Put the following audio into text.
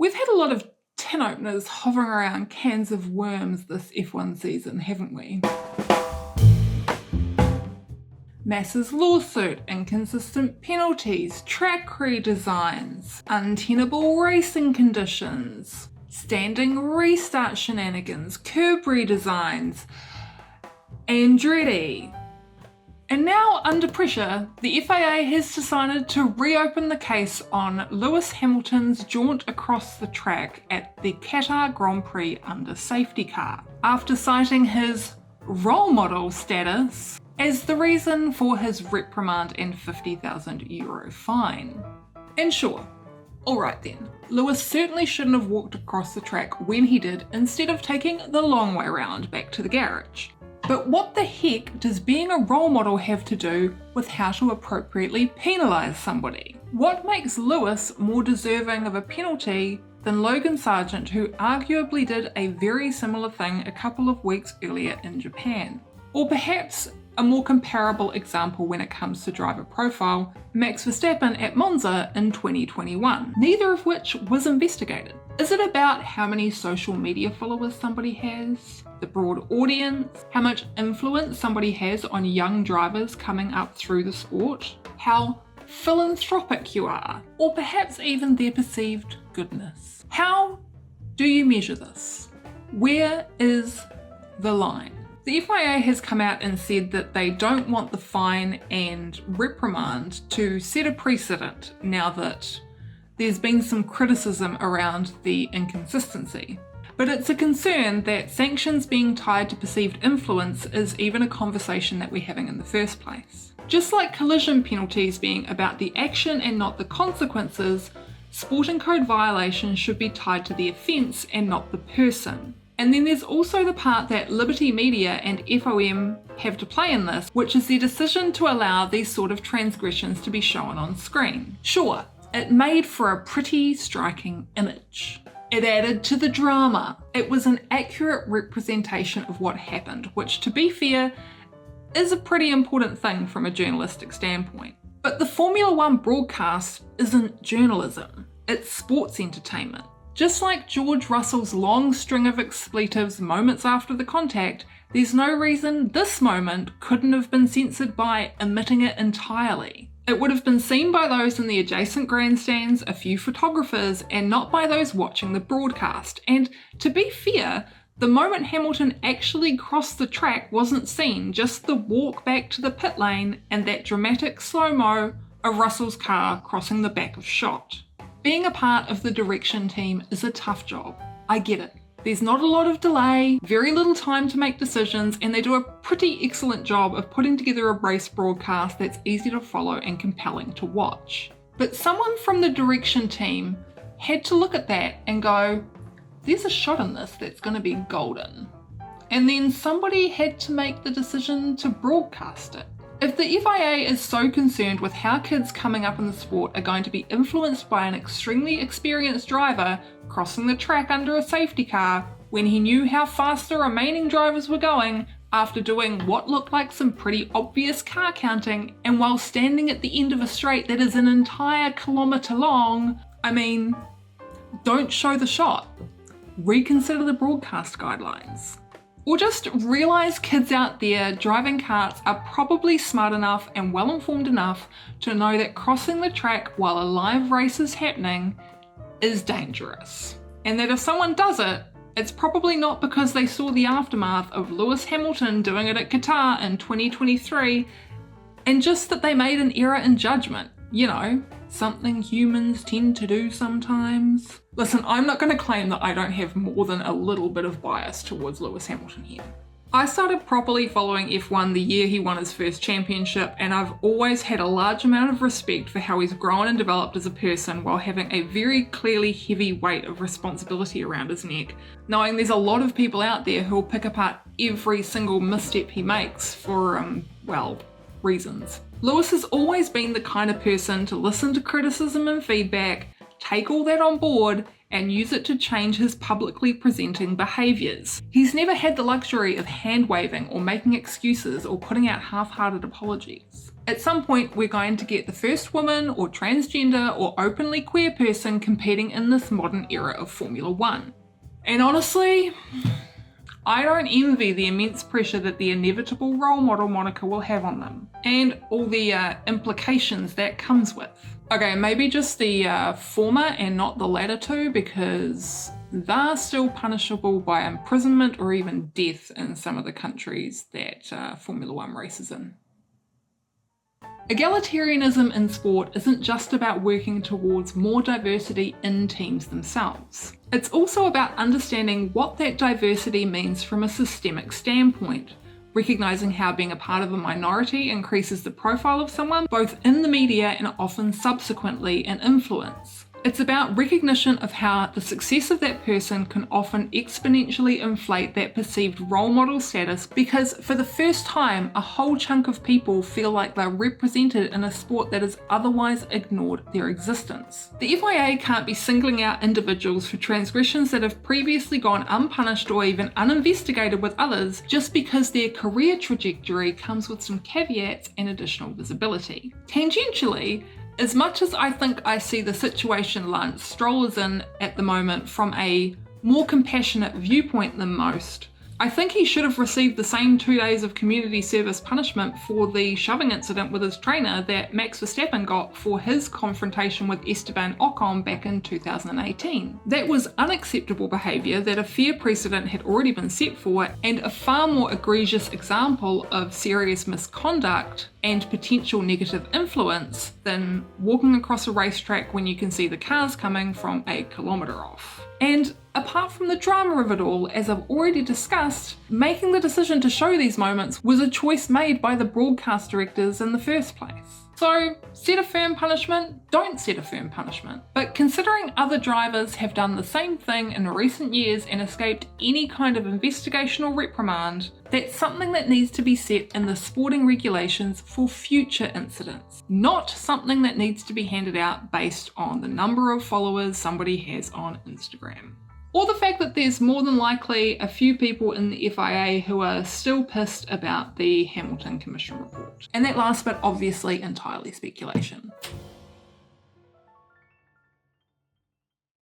We've had a lot of tin openers hovering around cans of worms this F1 season, haven't we? Mass's lawsuit, inconsistent penalties, track redesigns, untenable racing conditions, standing restart shenanigans, curb redesigns, Andretti. And now, under pressure, the FIA has decided to reopen the case on Lewis Hamilton's jaunt across the track at the Qatar Grand Prix under safety car, after citing his role model status as the reason for his reprimand and €50,000 fine. And sure, alright then, Lewis certainly shouldn't have walked across the track when he did instead of taking the long way round back to the garage. But what the heck does being a role model have to do with how to appropriately penalise somebody? What makes Lewis more deserving of a penalty than Logan Sargent, who arguably did a very similar thing a couple of weeks earlier in Japan? Or perhaps a more comparable example when it comes to driver profile, Max Verstappen at Monza in 2021, neither of which was investigated. Is it about how many social media followers somebody has, the broad audience, how much influence somebody has on young drivers coming up through the sport, how philanthropic you are, or perhaps even their perceived goodness? How do you measure this? Where is the line? The FIA has come out and said that they don't want the fine and reprimand to set a precedent now that there's been some criticism around the inconsistency. But it's a concern that sanctions being tied to perceived influence is even a conversation that we're having in the first place. Just like collision penalties being about the action and not the consequences, sporting code violations should be tied to the offence and not the person. And then there's also the part that Liberty Media and FOM have to play in this, which is their decision to allow these sort of transgressions to be shown on screen. Sure, it made for a pretty striking image. It added to the drama. It was an accurate representation of what happened, which, to be fair, is a pretty important thing from a journalistic standpoint. But the Formula One broadcast isn't journalism, it's sports entertainment. Just like George Russell's long string of expletives moments after the contact, there's no reason this moment couldn't have been censored by omitting it entirely. It would have been seen by those in the adjacent grandstands, a few photographers, and not by those watching the broadcast. And to be fair, the moment Hamilton actually crossed the track wasn't seen, just the walk back to the pit lane and that dramatic slow-mo of Russell's car crossing the back of shot. Being a part of the direction team is a tough job. I get it. There's not a lot of delay, very little time to make decisions, and they do a pretty excellent job of putting together a race broadcast that's easy to follow and compelling to watch. But someone from the direction team had to look at that and go, there's a shot in this that's going to be golden. And then somebody had to make the decision to broadcast it. If the FIA is so concerned with how kids coming up in the sport are going to be influenced by an extremely experienced driver crossing the track under a safety car when he knew how fast the remaining drivers were going after doing what looked like some pretty obvious car counting and while standing at the end of a straight that is an entire kilometre long, I mean, don't show the shot. Reconsider the broadcast guidelines. Or just realise kids out there driving karts are probably smart enough and well informed enough to know that crossing the track while a live race is happening is dangerous. And that if someone does it, it's probably not because they saw the aftermath of Lewis Hamilton doing it at Qatar in 2023 and just that they made an error in judgment. You know, something humans tend to do sometimes. Listen, I'm not going to claim that I don't have more than a little bit of bias towards Lewis Hamilton here. I started properly following F1 the year he won his first championship, and I've always had a large amount of respect for how he's grown and developed as a person while having a very clearly heavy weight of responsibility around his neck, knowing there's a lot of people out there who'll pick apart every single misstep he makes for, reasons. Lewis has always been the kind of person to listen to criticism and feedback, take all that on board, and use it to change his publicly presenting behaviours. He's never had the luxury of hand-waving or making excuses or putting out half-hearted apologies. At some point, we're going to get the first woman or transgender or openly queer person competing in this modern era of Formula One. And honestly, I don't envy the immense pressure that the inevitable role model moniker will have on them, and all the implications that comes with. Okay, maybe just the former and not the latter two, because they're still punishable by imprisonment or even death in some of the countries that Formula One races in. Egalitarianism in sport isn't just about working towards more diversity in teams themselves. It's also about understanding what that diversity means from a systemic standpoint, recognising how being a part of a minority increases the profile of someone both in the media and often subsequently in influence. It's about recognition of how the success of that person can often exponentially inflate that perceived role model status, because for the first time, a whole chunk of people feel like they're represented in a sport that has otherwise ignored their existence. The FIA can't be singling out individuals for transgressions that have previously gone unpunished or even uninvestigated with others just because their career trajectory comes with some caveats and additional visibility. Tangentially, as much as I think I see the situation Lance Stroll is in at the moment from a more compassionate viewpoint than most, I think he should have received the same 2 days of community service punishment for the shoving incident with his trainer that Max Verstappen got for his confrontation with Esteban Ocon back in 2018. That was unacceptable behaviour that a FiA precedent had already been set for, and a far more egregious example of serious misconduct and potential negative influence than walking across a racetrack when you can see the cars coming from a kilometre off. And apart from the drama of it all, as I've already discussed, making the decision to show these moments was a choice made by the broadcast directors in the first place. So, set a firm punishment, don't set a firm punishment. But considering other drivers have done the same thing in recent years and escaped any kind of investigation or reprimand, that's something that needs to be set in the sporting regulations for future incidents, not something that needs to be handed out based on the number of followers somebody has on Instagram. Or the fact that there's more than likely a few people in the FIA who are still pissed about the Hamilton Commission report. And that last bit obviously entirely speculation.